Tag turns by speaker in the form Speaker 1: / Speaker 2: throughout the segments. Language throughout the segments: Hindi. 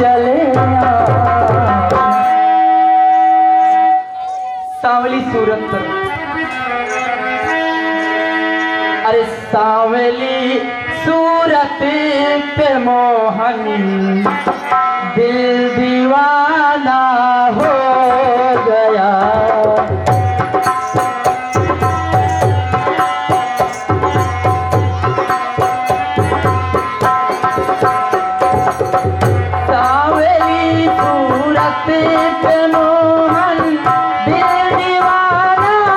Speaker 1: चले सांवली सूरत पर। अरे सांवली सूरत पे मोहन दिल दीवाना हो गया। सांवली सूरत पे मोहन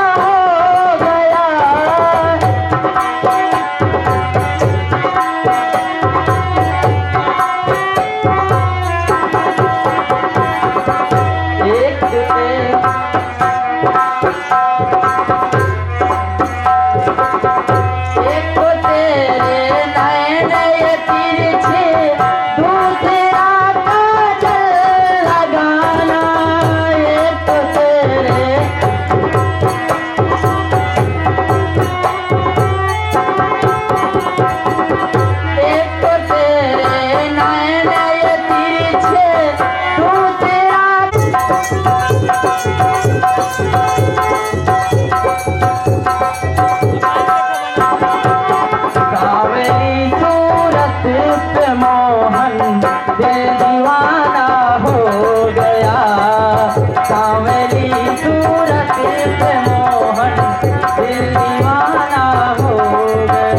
Speaker 1: दिल दीवाना हो गया।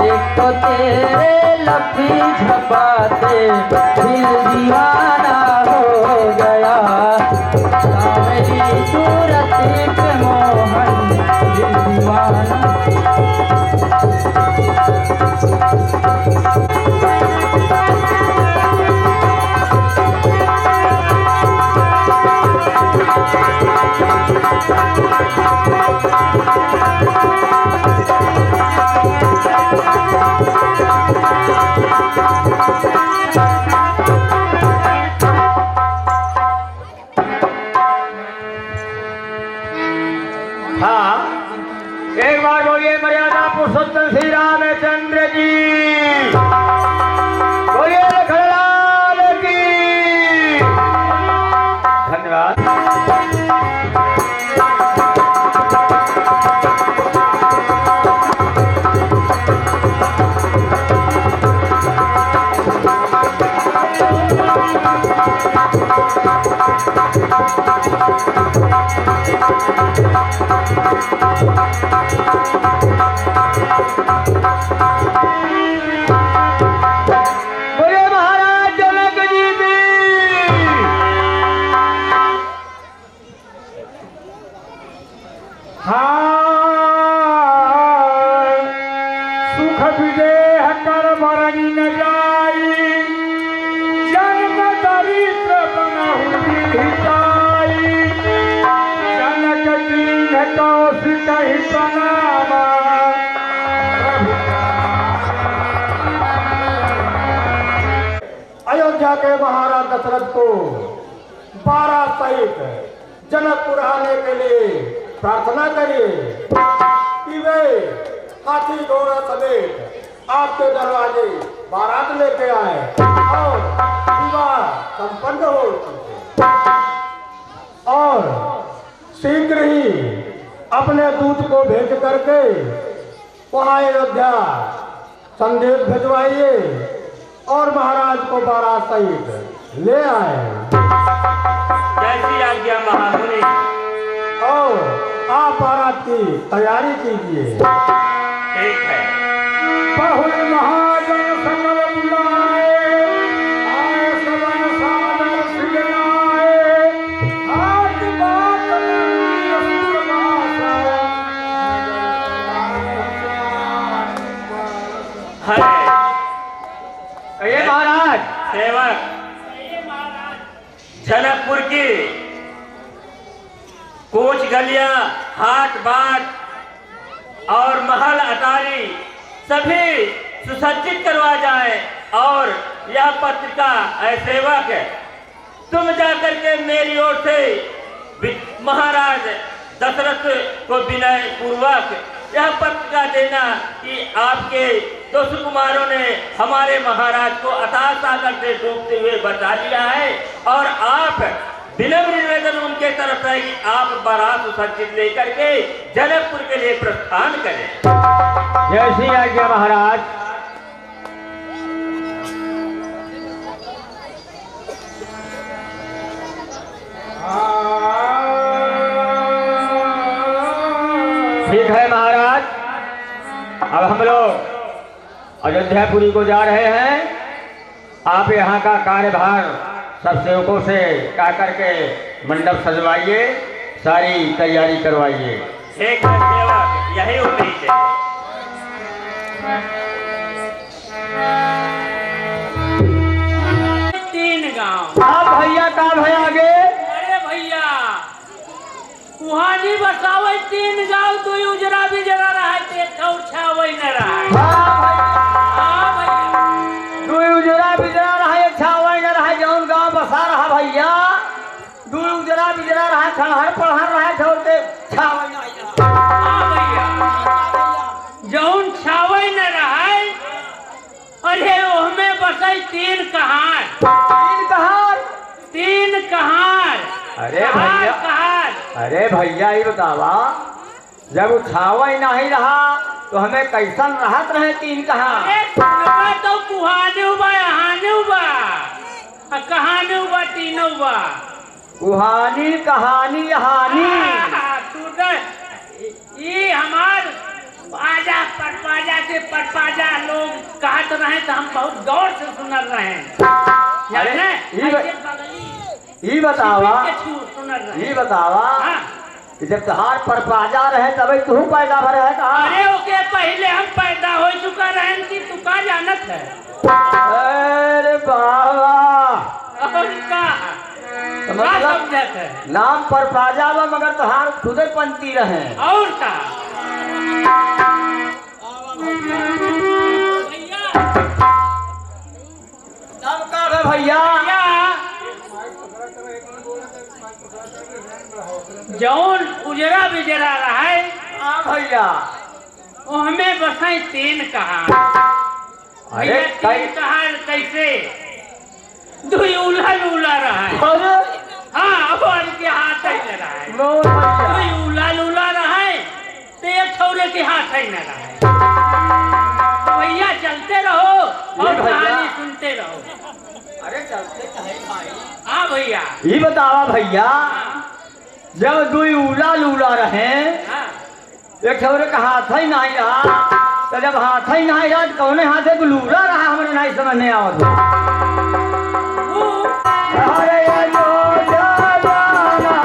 Speaker 1: एक तो तेरे लफ्ज़ झपाते दिल दीवाना हो गया। सांवली सूरत पे मोहन दिल दीवाना।
Speaker 2: एक बार बोलिए मर्यादा पुरुषोत्तम श्री रामचंद्र जी। बोलिए लखनलाल की। धन्यवाद। अयोध्या के महाराज दशरथ को 12 सहित जनकपुर आने के लिए प्रार्थना करिए कि वे हाथी घोड़ा समेत आपके दरवाजे बारात लेके आए और विवाह संपन्न हो। और शीघ्र ही अपने दूत को भेज करके वहां अयोध्या संदेश भिजवाइए और महाराज को बारात सहित ले आए।
Speaker 3: जैसी आज्ञा महामुनि।
Speaker 2: और आप बारात की तैयारी कीजिए।
Speaker 3: ठीक है।
Speaker 2: बहु महाजन सकल बुलाए, आए सबन सादर सिलनाए, आज बात नहीं सुभाषा।
Speaker 3: सेवक जनकपुर की कोच गलियां, हाट बाट और महल अटारी सभी सुसज्जित करवा जाए। और यह पत्रिका सेवक तुम जाकर के मेरी ओर से महाराज दशरथ को विनय पूर्वक यह पत्रिका देना कि आपके दो सुकुमारों ने हमारे महाराज को अथाह सागर से डूबते हुए बचा लिया है। और आप विनम्र निवेदन उनके तरफ है कि आप बारात सुसज्जित लेकर के जनकपुर के लिए प्रस्थान करें।
Speaker 2: जैसी आज्ञा महाराज। ठीक है महाराज, अब हम लोग अयोध्यापुरी को जा रहे हैं। आप यहाँ का कार्यभार सब सेवकों से कह करके मंडप सजवाइए, सारी तैयारी करवाइए।
Speaker 3: ठीक है सेवक, यही उम्मीद है।
Speaker 4: तीन गांव।
Speaker 2: आप भैया काम है आगे।
Speaker 4: अरे भैया वहाँ नहीं बसावे तीन गांव, तो उजरा भी जरा रहा है, छावे न रहा है। हाँ भैया,
Speaker 2: दू उजरा बिजरा रहा है, छावा न रहा, जौन गांव बसा रहा भैया। दू उजरा बिजरा रहा, खड़हर पढ़हर रहा, छोड़ के छावा न रहा।
Speaker 4: हाँ भैया, जौन छावे न रहा है, अरे ओहमे बसाई तीन कहार।
Speaker 2: तीन कहार।
Speaker 4: तीन कहार।
Speaker 2: अरे भैया, अरे भैया ये बतावा, जब छावा ही नहीं रहा तो हमें कैसन राहत रहे तीन कहार।
Speaker 4: अरे सुनबा तो कुहाने हुआ, हाने हुआ, कहाने हुआ, तीनों हुआ।
Speaker 2: कुहानी कहानी हानी।
Speaker 4: ये हमार बाजा पटपाजा से पटपाजा लोग कहत रहे तो हम बहुत गौर से सुन रहे हैं।
Speaker 2: अरे,
Speaker 4: ये
Speaker 2: ये बतावा,
Speaker 4: सुन रहे
Speaker 2: ये बतावा
Speaker 4: हाँ।
Speaker 2: कि जब तहार परपाजा रहे तभी तू पैदा भर है कहा।
Speaker 4: अरे ओके पहले हम पैदा हो चुका रहे कि तू का जानत है।
Speaker 2: अरे बाबा,
Speaker 4: और का
Speaker 2: मतलब
Speaker 4: समझत है।
Speaker 2: नाम परपाजा बा मगर तहार खुदे पंती रहे।
Speaker 4: और का
Speaker 2: नाम का है भैया।
Speaker 4: जौन उजरा बिजरा रहा है,
Speaker 2: हाँ भैया।
Speaker 4: वो हमें बसाई तीन कहा।
Speaker 2: अरे
Speaker 4: भैया तीन कहा कैसे? दुई उलहल उला रहा है।
Speaker 2: अरे
Speaker 4: हाँ, और के हाथ ही न रहा है।
Speaker 2: नो भैया।
Speaker 4: दुई उलहल उला रहा है, तो एक छोरे के हाथ ही न रहा है। तो भैया चलते रहो और
Speaker 2: भैया।
Speaker 4: कहानी सुनते रहो।
Speaker 2: अरे चलते कहे भाई।
Speaker 4: हाँ भैया।
Speaker 2: ये बतावा भैया,
Speaker 4: हाँ,
Speaker 2: जब दुई उला लूला रहे,
Speaker 4: हाँ।
Speaker 2: एक छोरे का हाथ ही नहीं रहा, तो जब हाथ ही नहीं रहा तो कौने हाथे लूला रहा हमें नहीं समझ नहीं आवत। अरे अयोध्या जाना।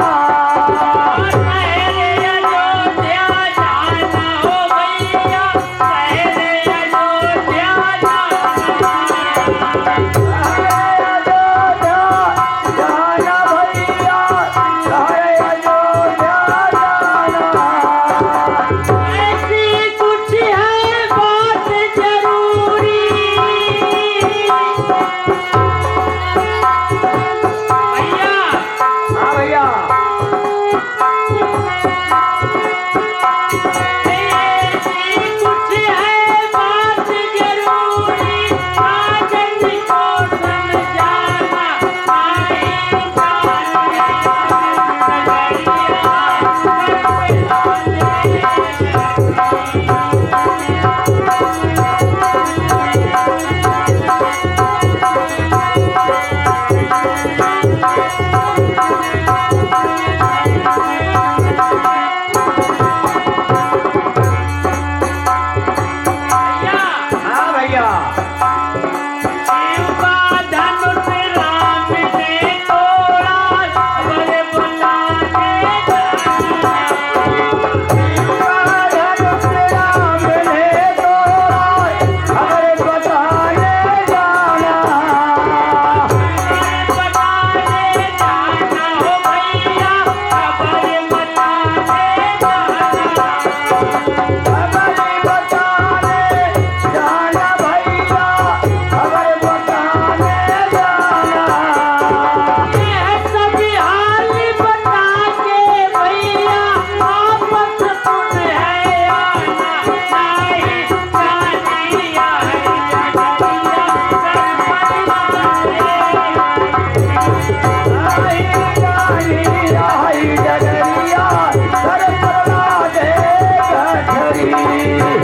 Speaker 4: भैया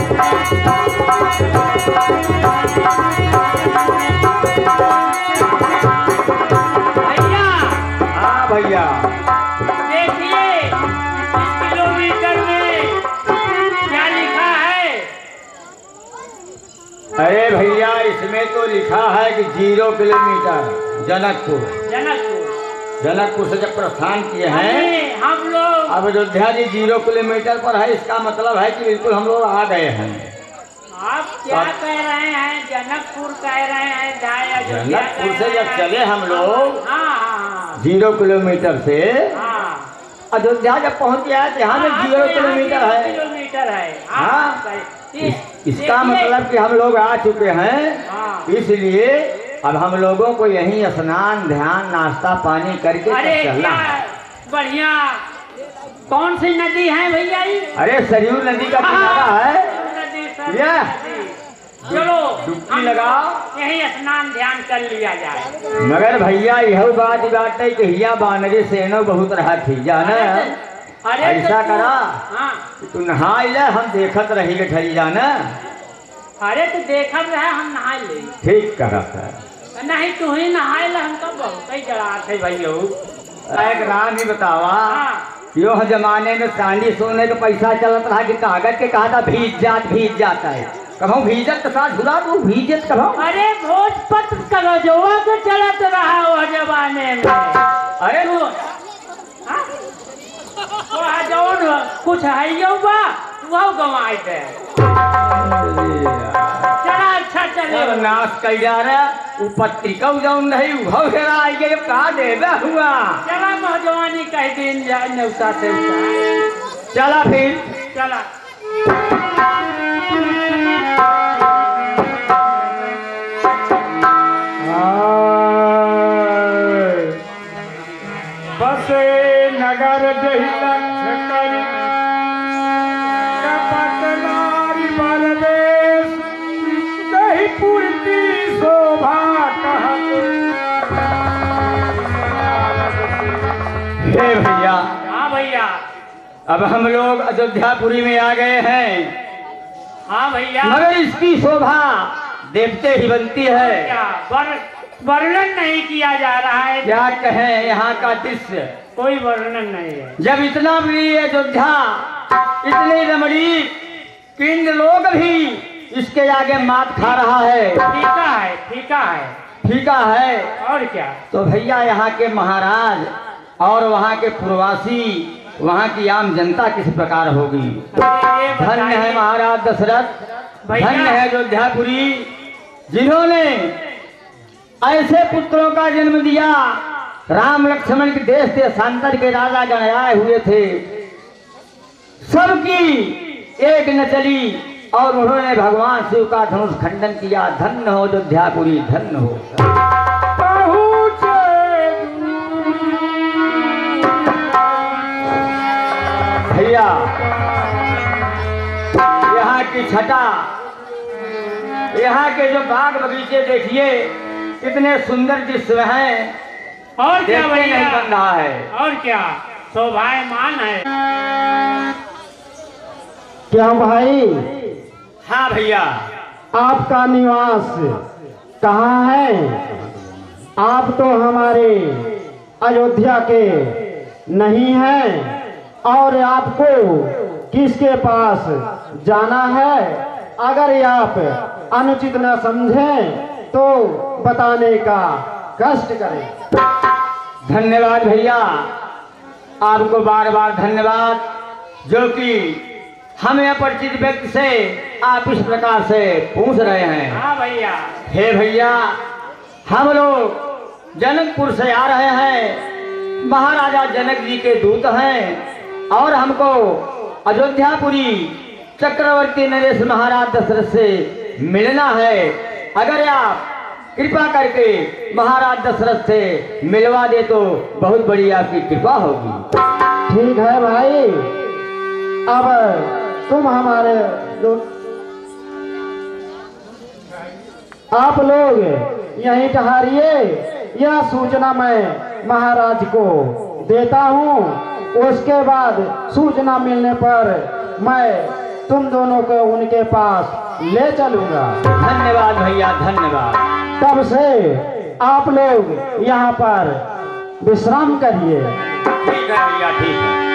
Speaker 4: भैया
Speaker 2: हाँ भैया।
Speaker 4: देखिए इस किलोमीटर में क्या लिखा है।
Speaker 2: अरे भैया इसमें तो लिखा है कि 0 किलोमीटर जनकपुर। जनकपुर से जब प्रस्थान किए हैं
Speaker 4: अरे हम लोग
Speaker 2: अब अयोध्या जी 0 किलोमीटर पर है, इसका मतलब है कि बिल्कुल हम लोग आ गए हैं।
Speaker 4: आप क्या कह रहे हैं, जनकपुर कह रहे हैं,
Speaker 2: जनकपुर से जब चले हम लोग
Speaker 4: हाँ
Speaker 2: 0 किलोमीटर से
Speaker 4: हाँ
Speaker 2: अयोध्या जब पहुंच गया तो यहाँ में 0 किलोमीटर है।
Speaker 4: किलोमीटर है
Speaker 2: हाँ।
Speaker 4: सही।
Speaker 2: इसका
Speaker 4: देखिए,
Speaker 2: मतलब कि हम लोग आ चुके हैं,
Speaker 4: हाँ।
Speaker 2: इसलिए अब हम लोगों को यहीं स्नान ध्यान नाश्ता पानी करके
Speaker 4: अरे
Speaker 2: तब चलना
Speaker 4: क्या
Speaker 2: है।
Speaker 4: बढ़िया। कौन सी नदी है भैया ये?
Speaker 2: अरे सरयू नदी का किनारा है।
Speaker 4: नदी सब
Speaker 2: ये।
Speaker 4: नदी। चलो
Speaker 2: डुबकी लगाओ।
Speaker 4: यही स्नान ध्यान कर लिया जाए।
Speaker 2: मगर भैया यह बात है कि हिया बानरी सेनो बहुत रहा थी जाना।
Speaker 4: अरे
Speaker 2: ऐसा
Speaker 4: तो
Speaker 2: करा
Speaker 4: हाँ
Speaker 2: कि तू नहा ले, हम देखत रही के ठरी जाना।
Speaker 4: अरे तो देखत रहे हम नहाए ले।
Speaker 2: ठीक करत है।
Speaker 4: नहीं तू ही नहाए ले, हम तो बहुत ही जरा थे भैया।
Speaker 2: एक राम ही बतावा
Speaker 4: हाँ
Speaker 2: यो जमाने में चांदी सोने का पैसा चलत रहा कि कागज के कहा था भीज जाता है। कहो भीजत के साथ झुरा तू भीजत कहो।
Speaker 4: अरे भोजपत्र करो जो के चलत रहा वो जमाने में।
Speaker 2: अरे
Speaker 4: तू हाँ? वहाँ जौन कुछ है यो बा वो गवाए थे। चला अच्छा चले
Speaker 2: अब नाश कई जा रहा वो पत्रिका जौन नहीं उभव हेरा आई गई कहा देवे हुआ।
Speaker 4: चला नौजवानी कह दिन जाए नौसा से
Speaker 2: चला फिर
Speaker 4: चला।
Speaker 5: बसे नगर करी कपट नारी बलदेश दही पूर्ति शोभा
Speaker 2: हे भैया
Speaker 4: हाँ भैया
Speaker 2: अब हम लोग अयोध्यापुरी में आ गए हैं,
Speaker 4: हाँ भैया।
Speaker 2: मगर इसकी शोभा देखते ही बनती है।
Speaker 4: क्या वर्णन नहीं किया जा रहा है।
Speaker 2: क्या कहें यहाँ का दृश्य,
Speaker 4: कोई वर्णन नहीं है।
Speaker 2: जब इतना बड़ी अयोध्या इतने रमणीक किंग लोग भी इसके आगे मात खा रहा है।
Speaker 4: फीका है फीका है
Speaker 2: फीका है।
Speaker 4: और क्या।
Speaker 2: तो भैया यहाँ के महाराज और वहाँ के पूर्ववासी वहाँ की आम जनता किस प्रकार होगी।
Speaker 4: ये
Speaker 2: धन्य है
Speaker 4: बताइए
Speaker 2: महाराज दशरथ,
Speaker 4: भैया।
Speaker 2: धन्य है अयोध्यापुरी जिन्होंने ऐसे पुत्रों का जन्म दिया। राम लक्ष्मण के देश से सांतर के राजा गण आए हुए थे, सबकी एक न चली और उन्होंने भगवान शिव का धनुष खंडन किया। धन्य हो अयोध्यापुरी, धन्य हो। भैया यहाँ की छटा, यहाँ के जो बाग बगीचे देखिए कितने सुंदर दृश्य हैं।
Speaker 4: और क्या
Speaker 2: देखते नहीं
Speaker 4: भैया।
Speaker 2: बन रहा है।
Speaker 4: और क्या शोभायमान है।
Speaker 5: क्या भाई
Speaker 2: हाँ भैया
Speaker 5: आपका निवास कहाँ है? आप तो हमारे अयोध्या के नहीं हैं और आपको किसके पास जाना है? अगर आप अनुचित न समझें तो बताने का कष्ट करें।
Speaker 2: धन्यवाद भैया, आपको बार बार धन्यवाद, जो कि हमें अपरिचित व्यक्ति से आप इस प्रकार से पूछ रहे हैं।
Speaker 4: हाँ भैया।
Speaker 2: हे भैया, हम लोग जनकपुर से आ रहे हैं, महाराजा जनक जी के दूत हैं और हमको अयोध्यापुरी चक्रवर्ती नरेश महाराज दशरथ से मिलना है। अगर आप कृपा करके महाराज दशरथ से मिलवा दे तो बहुत बड़ी आपकी कृपा होगी।
Speaker 5: ठीक है भाई, अब तुम हमारे आप लोग यहीं ठहरिए। यह सूचना मैं महाराज को देता हूँ, उसके बाद सूचना मिलने पर मैं तुम दोनों को उनके पास ले चलूंगा।
Speaker 2: धन्यवाद भैया, धन्यवाद।
Speaker 5: तब से आप लोग यहाँ पर विश्राम करिए।
Speaker 2: ठीक है भैया, ठीक है।